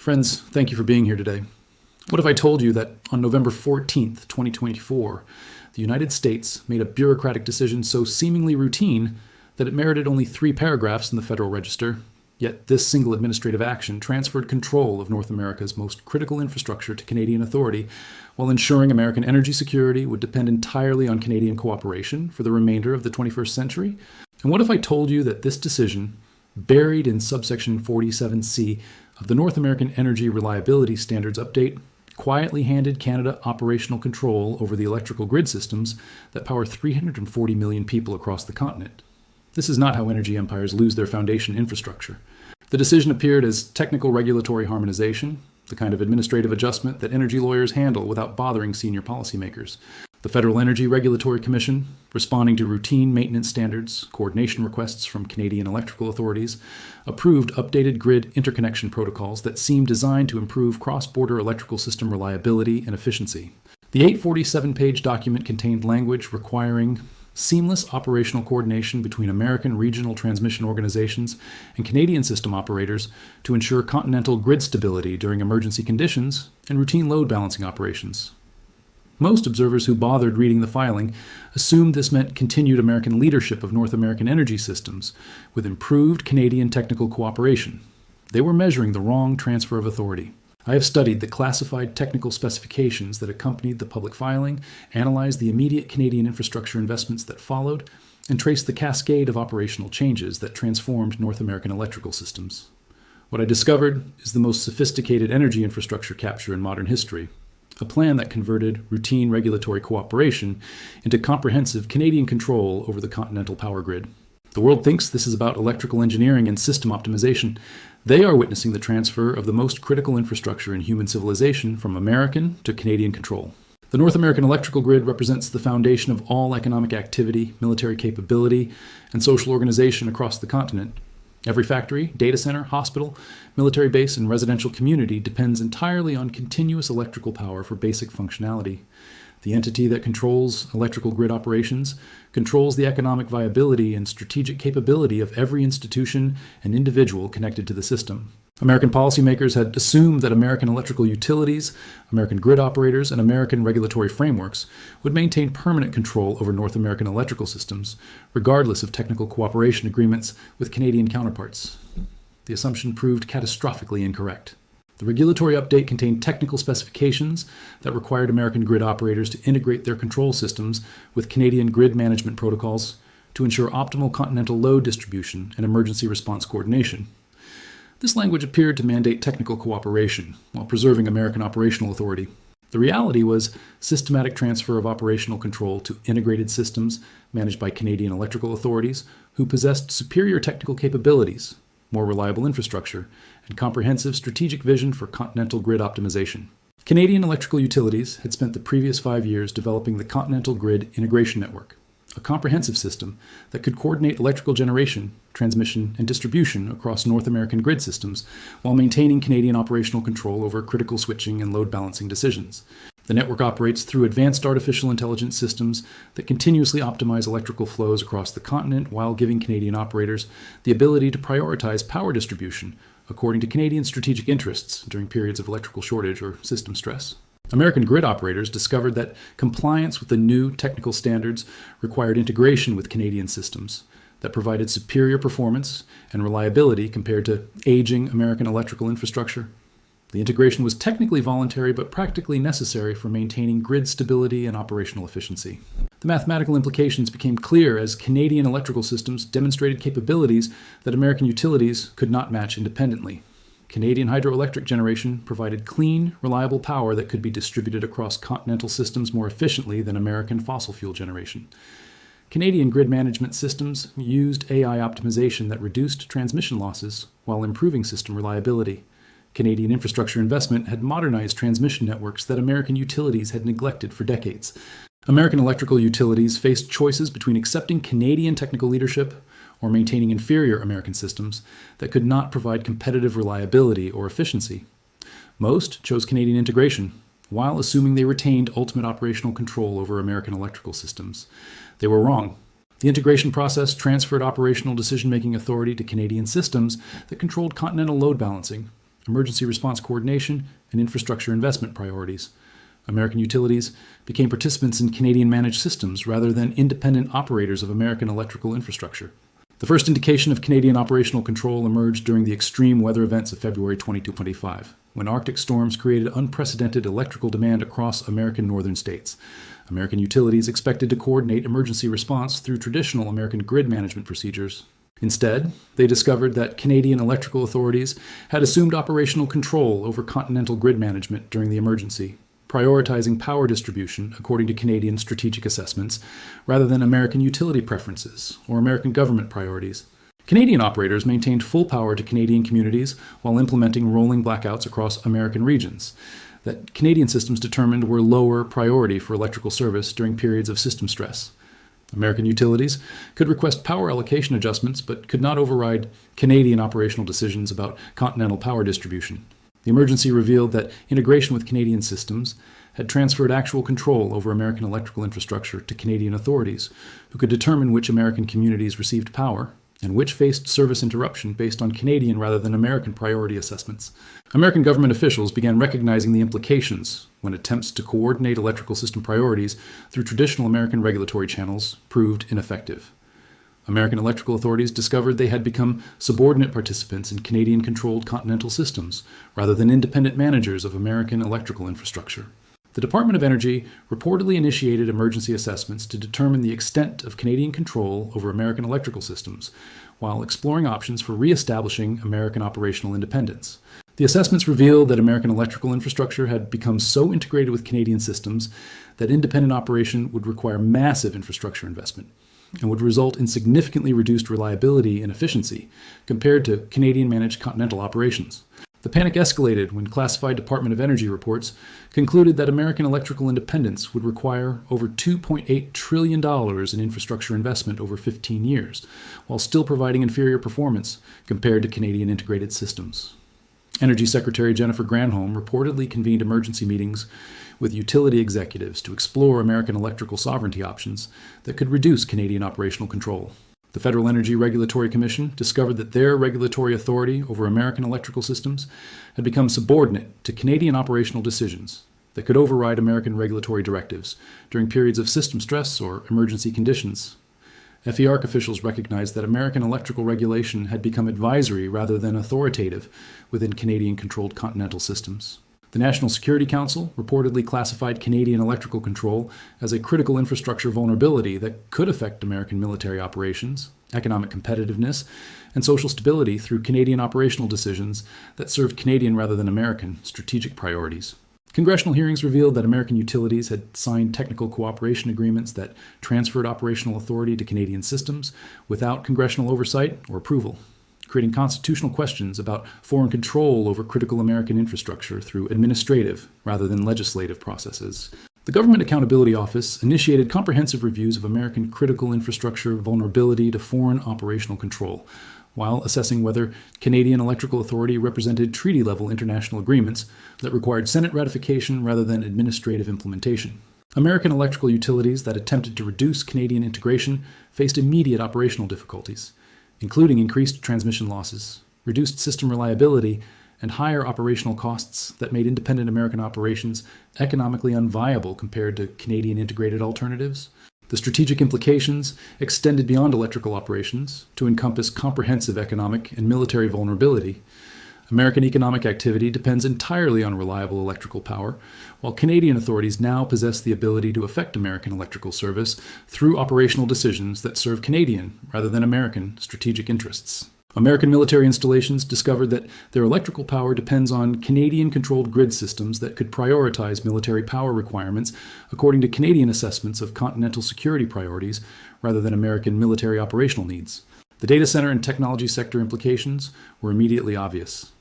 Friends, thank you for being here today. What if I told you that on November 14th, 2024, the United States made a bureaucratic decision so seemingly routine that it merited only 3 paragraphs in the Federal Register, yet this single administrative action transferred control of North America's most critical infrastructure to Canadian authority, while ensuring American energy security would depend entirely on Canadian cooperation for the remainder of the 21st century? And what if I told you that this decision, buried in subsection 47C of the North American Energy Reliability Standards Update, quietly handed Canada operational control over the electrical grid systems that power 340 million people across the continent? This is not how energy empires lose their foundation infrastructure. The decision appeared as technical regulatory harmonization, the kind of administrative adjustment that energy lawyers handle without bothering senior policymakers. The Federal Energy Regulatory Commission, responding to routine maintenance standards, coordination requests from Canadian electrical authorities, approved updated grid interconnection protocols that seemed designed to improve cross-border electrical system reliability and efficiency. The 847-page document contained language requiring seamless operational coordination between American regional transmission organizations and Canadian system operators to ensure continental grid stability during emergency conditions and routine load balancing operations. Most observers who bothered reading the filing assumed this meant continued American leadership of North American energy systems with improved Canadian technical cooperation. They were measuring the wrong transfer of authority. I have studied the classified technical specifications that accompanied the public filing, analyzed the immediate Canadian infrastructure investments that followed, and traced the cascade of operational changes that transformed North American electrical systems. What I discovered is the most sophisticated energy infrastructure capture in modern history. A plan that converted routine regulatory cooperation into comprehensive Canadian control over the continental power grid. The world thinks this is about electrical engineering and system optimization. They are witnessing the transfer of the most critical infrastructure in human civilization from American to Canadian control. The North American electrical grid represents the foundation of all economic activity, military capability, and social organization across the continent. Every factory, data center, hospital, military base, and residential community depends entirely on continuous electrical power for basic functionality. The entity that controls electrical grid operations controls the economic viability and strategic capability of every institution and individual connected to the system. American policymakers had assumed that American electrical utilities, American grid operators, and American regulatory frameworks would maintain permanent control over North American electrical systems, regardless of technical cooperation agreements with Canadian counterparts. The assumption proved catastrophically incorrect. The regulatory update contained technical specifications that required American grid operators to integrate their control systems with Canadian grid management protocols to ensure optimal continental load distribution and emergency response coordination. This language appeared to mandate technical cooperation while preserving American operational authority. The reality was systematic transfer of operational control to integrated systems managed by Canadian electrical authorities who possessed superior technical capabilities, more reliable infrastructure, and comprehensive strategic vision for continental grid optimization. Canadian electrical utilities had spent the previous 5 years developing the Continental Grid Integration Network, a comprehensive system that could coordinate electrical generation, transmission, and distribution across North American grid systems while maintaining Canadian operational control over critical switching and load balancing decisions. The network operates through advanced artificial intelligence systems that continuously optimize electrical flows across the continent while giving Canadian operators the ability to prioritize power distribution according to Canadian strategic interests during periods of electrical shortage or system stress. American grid operators discovered that compliance with the new technical standards required integration with Canadian systems that provided superior performance and reliability compared to aging American electrical infrastructure. The integration was technically voluntary but practically necessary for maintaining grid stability and operational efficiency. The mathematical implications became clear as Canadian electrical systems demonstrated capabilities that American utilities could not match independently. Canadian hydroelectric generation provided clean, reliable power that could be distributed across continental systems more efficiently than American fossil fuel generation. Canadian grid management systems used AI optimization that reduced transmission losses while improving system reliability. Canadian infrastructure investment had modernized transmission networks that American utilities had neglected for decades. American electrical utilities faced choices between accepting Canadian technical leadership or maintaining inferior American systems that could not provide competitive reliability or efficiency. Most chose Canadian integration, while assuming they retained ultimate operational control over American electrical systems. They were wrong. The integration process transferred operational decision-making authority to Canadian systems that controlled continental load balancing, emergency response coordination, and infrastructure investment priorities. American utilities became participants in Canadian managed systems rather than independent operators of American electrical infrastructure. The first indication of Canadian operational control emerged during the extreme weather events of February 2025, when Arctic storms created unprecedented electrical demand across American northern states. American utilities expected to coordinate emergency response through traditional American grid management procedures. Instead, they discovered that Canadian electrical authorities had assumed operational control over continental grid management during the emergency, prioritizing power distribution according to Canadian strategic assessments rather than American utility preferences or American government priorities. Canadian operators maintained full power to Canadian communities while implementing rolling blackouts across American regions that Canadian systems determined were lower priority for electrical service during periods of system stress. American utilities could request power allocation adjustments but could not override Canadian operational decisions about continental power distribution. The emergency revealed that integration with Canadian systems had transferred actual control over American electrical infrastructure to Canadian authorities, who could determine which American communities received power and which faced service interruption based on Canadian rather than American priority assessments. American government officials began recognizing the implications when attempts to coordinate electrical system priorities through traditional American regulatory channels proved ineffective. American electrical authorities discovered they had become subordinate participants in Canadian-controlled continental systems rather than independent managers of American electrical infrastructure. The Department of Energy reportedly initiated emergency assessments to determine the extent of Canadian control over American electrical systems, while exploring options for re-establishing American operational independence. The assessments revealed that American electrical infrastructure had become so integrated with Canadian systems that independent operation would require massive infrastructure investment and would result in significantly reduced reliability and efficiency compared to Canadian-managed continental operations. The panic escalated when classified Department of Energy reports concluded that American electrical independence would require over $2.8 trillion in infrastructure investment over 15 years, while still providing inferior performance compared to Canadian integrated systems. Energy Secretary Jennifer Granholm reportedly convened emergency meetings with utility executives to explore American electrical sovereignty options that could reduce Canadian operational control. The Federal Energy Regulatory Commission discovered that their regulatory authority over American electrical systems had become subordinate to Canadian operational decisions that could override American regulatory directives during periods of system stress or emergency conditions. FERC officials recognized that American electrical regulation had become advisory rather than authoritative within Canadian-controlled continental systems. The National Security Council reportedly classified Canadian electrical control as a critical infrastructure vulnerability that could affect American military operations, economic competitiveness, and social stability through Canadian operational decisions that served Canadian rather than American strategic priorities. Congressional hearings revealed that American utilities had signed technical cooperation agreements that transferred operational authority to Canadian systems without congressional oversight or approval, creating constitutional questions about foreign control over critical American infrastructure through administrative rather than legislative processes. The Government Accountability Office initiated comprehensive reviews of American critical infrastructure vulnerability to foreign operational control, while assessing whether Canadian Electrical Authority represented treaty-level international agreements that required Senate ratification rather than administrative implementation. American electrical utilities that attempted to reduce Canadian integration faced immediate operational difficulties, including increased transmission losses, reduced system reliability, and higher operational costs that made independent American operations economically unviable compared to Canadian integrated alternatives. The strategic implications extended beyond electrical operations to encompass comprehensive economic and military vulnerability. American economic activity depends entirely on reliable electrical power, while Canadian authorities now possess the ability to affect American electrical service through operational decisions that serve Canadian rather than American strategic interests. American military installations discovered that their electrical power depends on Canadian-controlled grid systems that could prioritize military power requirements according to Canadian assessments of continental security priorities rather than American military operational needs. The data center and technology sector implications were immediately obvious.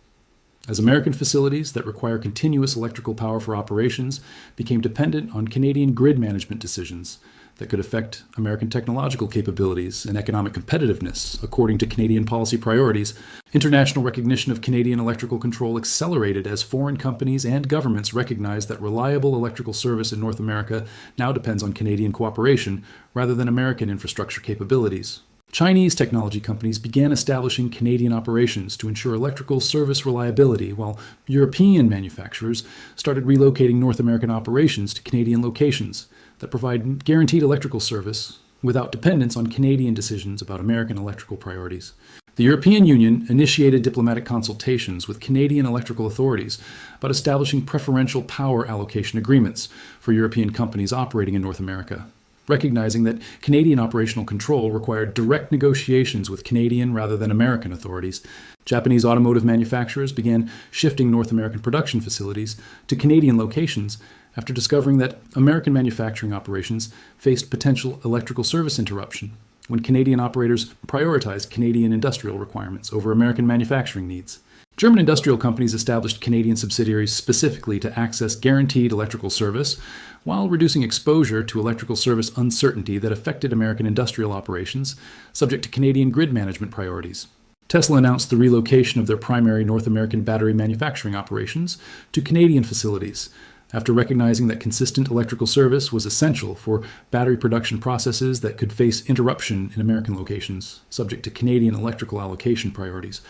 As American facilities that require continuous electrical power for operations became dependent on Canadian grid management decisions that could affect American technological capabilities and economic competitiveness according to Canadian policy priorities, international recognition of Canadian electrical control accelerated as foreign companies and governments recognized that reliable electrical service in North America now depends on Canadian cooperation rather than American infrastructure capabilities. Chinese technology companies began establishing Canadian operations to ensure electrical service reliability, while European manufacturers started relocating North American operations to Canadian locations that provide guaranteed electrical service without dependence on Canadian decisions about American electrical priorities. The European Union initiated diplomatic consultations with Canadian electrical authorities about establishing preferential power allocation agreements for European companies operating in North America, recognizing that Canadian operational control required direct negotiations with Canadian rather than American authorities. Japanese automotive manufacturers began shifting North American production facilities to Canadian locations after discovering that American manufacturing operations faced potential electrical service interruption when Canadian operators prioritized Canadian industrial requirements over American manufacturing needs. German industrial companies established Canadian subsidiaries specifically to access guaranteed electrical service while reducing exposure to electrical service uncertainty that affected American industrial operations, subject to Canadian grid management priorities. Tesla announced the relocation of their primary North American battery manufacturing operations to Canadian facilities, after recognizing that consistent electrical service was essential for battery production processes that could face interruption in American locations, subject to Canadian electrical allocation priorities.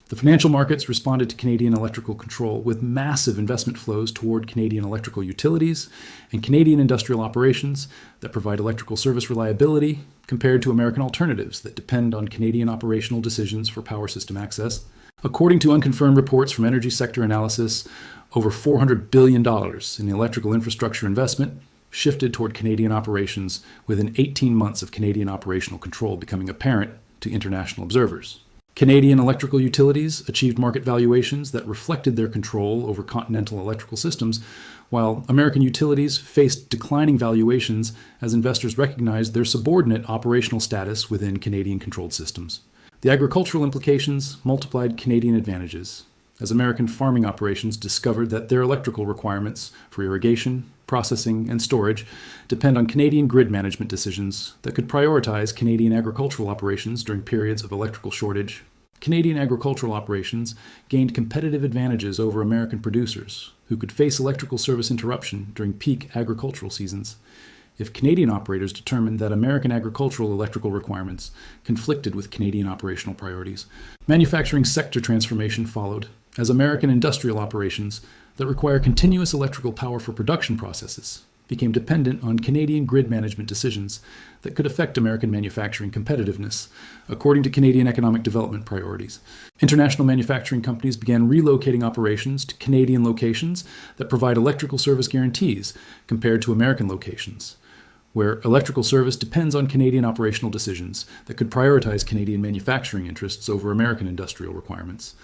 The financial markets responded to Canadian electrical control with massive investment flows toward Canadian electrical utilities and Canadian industrial operations that provide electrical service reliability compared to American alternatives that depend on Canadian operational decisions for power system access. According to unconfirmed reports from energy sector analysis, over $400 billion in the electrical infrastructure investment shifted toward Canadian operations within 18 months of Canadian operational control becoming apparent to international observers. Canadian electrical utilities achieved market valuations that reflected their control over continental electrical systems, while American utilities faced declining valuations as investors recognized their subordinate operational status within Canadian-controlled systems. The agricultural implications multiplied Canadian advantages, as American farming operations discovered that their electrical requirements for irrigation, processing, and storage depend on Canadian grid management decisions that could prioritize Canadian agricultural operations during periods of electrical shortage. Canadian agricultural operations gained competitive advantages over American producers, who could face electrical service interruption during peak agricultural seasons if Canadian operators determined that American agricultural electrical requirements conflicted with Canadian operational priorities. Manufacturing sector transformation followed, as American industrial operations that require continuous electrical power for production processes became dependent on Canadian grid management decisions that could affect American manufacturing competitiveness, according to Canadian economic development priorities. International manufacturing companies began relocating operations to Canadian locations that provide electrical service guarantees compared to American locations, where electrical service depends on Canadian operational decisions that could prioritize Canadian manufacturing interests over American industrial requirements.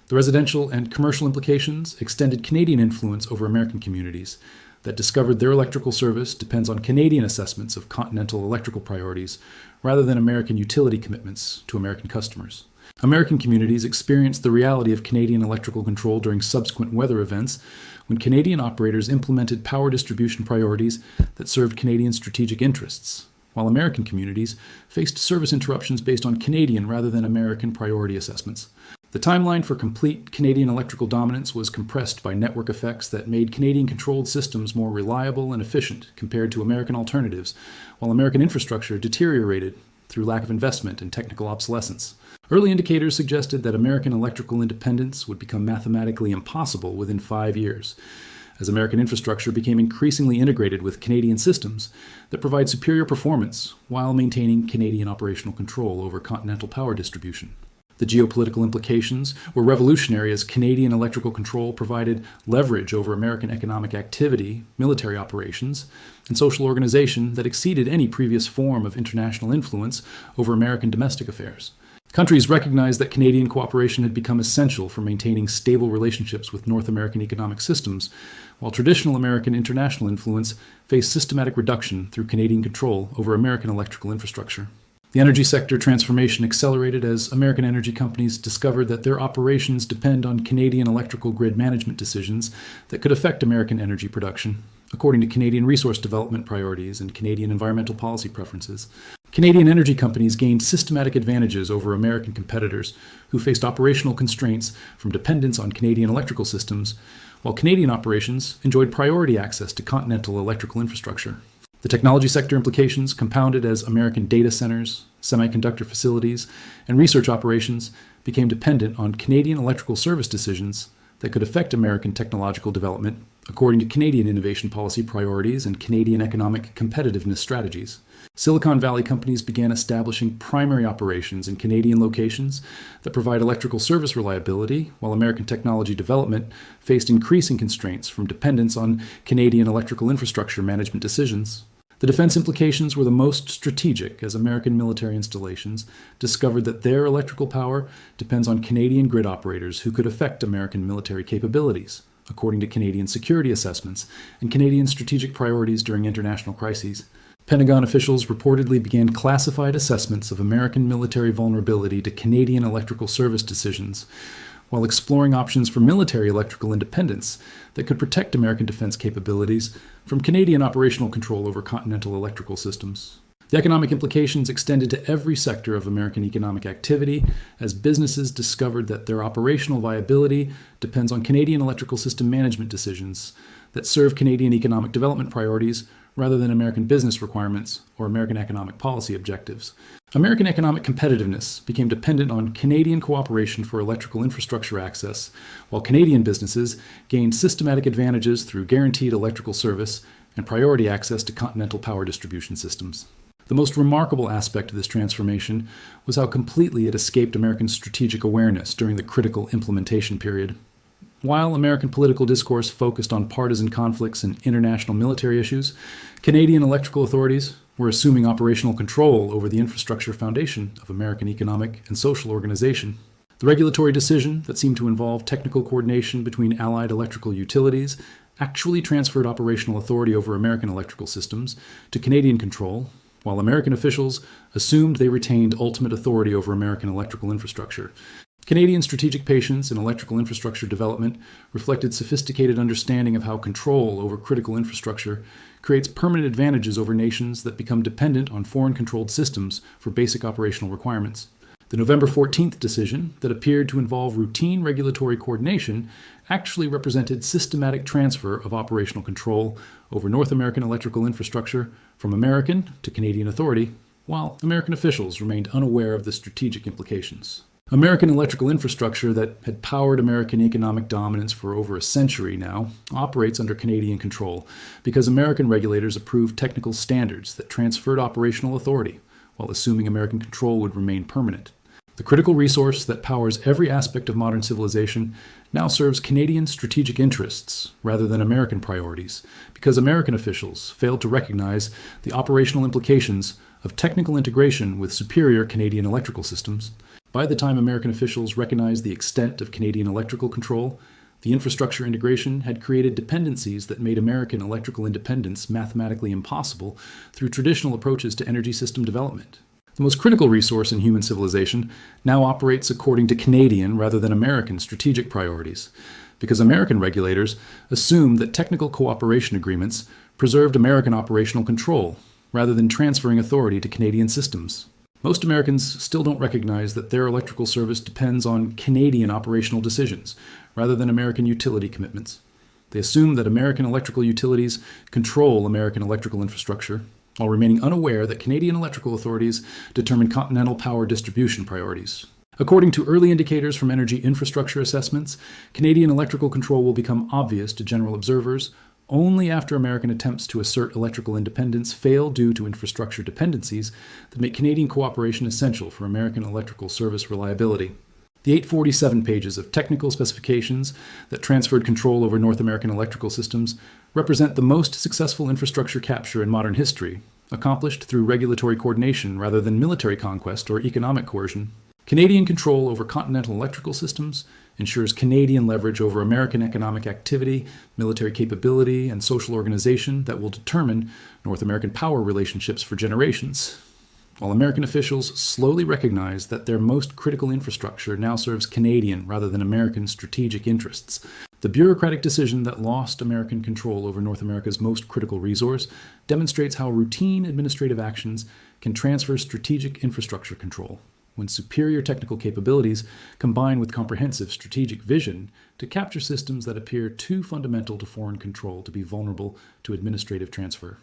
The residential and commercial implications extended Canadian influence over American communities that discovered their electrical service depends on Canadian assessments of continental electrical priorities rather than American utility commitments to American customers. American communities experienced the reality of Canadian electrical control during subsequent weather events when Canadian operators implemented power distribution priorities that served Canadian strategic interests, while American communities faced service interruptions based on Canadian rather than American priority assessments. The timeline for complete Canadian electrical dominance was compressed by network effects that made Canadian-controlled systems more reliable and efficient compared to American alternatives, while American infrastructure deteriorated through lack of investment and technical obsolescence. Early indicators suggested that American electrical independence would become mathematically impossible within 5 years, as American infrastructure became increasingly integrated with Canadian systems that provide superior performance while maintaining Canadian operational control over continental power distribution. The geopolitical implications were revolutionary as Canadian electrical control provided leverage over American economic activity, military operations, and social organization that exceeded any previous form of international influence over American domestic affairs. Countries recognized that Canadian cooperation had become essential for maintaining stable relationships with North American economic systems, while traditional American international influence faced systematic reduction through Canadian control over American electrical infrastructure. The energy sector transformation accelerated as American energy companies discovered that their operations depend on Canadian electrical grid management decisions that could affect American energy production, according to Canadian resource development priorities and Canadian environmental policy preferences. Canadian energy companies gained systematic advantages over American competitors who faced operational constraints from dependence on Canadian electrical systems, while Canadian operations enjoyed priority access to continental electrical infrastructure. The technology sector implications compounded as American data centers, semiconductor facilities, and research operations became dependent on Canadian electrical service decisions that could affect American technological development according to Canadian innovation policy priorities and Canadian economic competitiveness strategies. Silicon Valley companies began establishing primary operations in Canadian locations that provide electrical service reliability, while American technology development faced increasing constraints from dependence on Canadian electrical infrastructure management decisions. The defense implications were the most strategic as American military installations discovered that their electrical power depends on Canadian grid operators who could affect American military capabilities, according to Canadian security assessments and Canadian strategic priorities during international crises. Pentagon officials reportedly began classified assessments of American military vulnerability to Canadian electrical service decisions, while exploring options for military electrical independence that could protect American defense capabilities from Canadian operational control over continental electrical systems. The economic implications extended to every sector of American economic activity as businesses discovered that their operational viability depends on Canadian electrical system management decisions that serve Canadian economic development priorities rather than American business requirements or American economic policy objectives. American economic competitiveness became dependent on Canadian cooperation for electrical infrastructure access, while Canadian businesses gained systematic advantages through guaranteed electrical service and priority access to continental power distribution systems. The most remarkable aspect of this transformation was how completely it escaped American strategic awareness during the critical implementation period. While American political discourse focused on partisan conflicts and international military issues, Canadian electrical authorities were assuming operational control over the infrastructure foundation of American economic and social organization. The regulatory decision that seemed to involve technical coordination between allied electrical utilities actually transferred operational authority over American electrical systems to Canadian control, while American officials assumed they retained ultimate authority over American electrical infrastructure. Canadian strategic patience in electrical infrastructure development reflected sophisticated understanding of how control over critical infrastructure creates permanent advantages over nations that become dependent on foreign-controlled systems for basic operational requirements. The November 14th decision that appeared to involve routine regulatory coordination actually represented systematic transfer of operational control over North American electrical infrastructure from American to Canadian authority, while American officials remained unaware of the strategic implications. American electrical infrastructure that had powered American economic dominance for over a century now operates under Canadian control because American regulators approved technical standards that transferred operational authority while assuming American control would remain permanent. The critical resource that powers every aspect of modern civilization now serves Canadian strategic interests rather than American priorities because American officials failed to recognize the operational implications of technical integration with superior Canadian electrical systems. By the time American officials recognized the extent of Canadian electrical control, the infrastructure integration had created dependencies that made American electrical independence mathematically impossible through traditional approaches to energy system development. The most critical resource in human civilization now operates according to Canadian rather than American strategic priorities, because American regulators assumed that technical cooperation agreements preserved American operational control rather than transferring authority to Canadian systems. Most Americans still don't recognize that their electrical service depends on Canadian operational decisions rather than American utility commitments. They assume that American electrical utilities control American electrical infrastructure, while remaining unaware that Canadian electrical authorities determine continental power distribution priorities. According to early indicators from energy infrastructure assessments, Canadian electrical control will become obvious to general observers only after American attempts to assert electrical independence fail due to infrastructure dependencies that make Canadian cooperation essential for American electrical service reliability. The 847 pages of technical specifications that transferred control over North American electrical systems represent the most successful infrastructure capture in modern history, accomplished through regulatory coordination rather than military conquest or economic coercion. Canadian control over continental electrical systems ensures Canadian leverage over American economic activity, military capability, and social organization that will determine North American power relationships for generations. While American officials slowly recognize that their most critical infrastructure now serves Canadian rather than American strategic interests, the bureaucratic decision that lost American control over North America's most critical resource demonstrates how routine administrative actions can transfer strategic infrastructure control when superior technical capabilities combine with comprehensive strategic vision to capture systems that appear too fundamental to foreign control to be vulnerable to administrative transfer.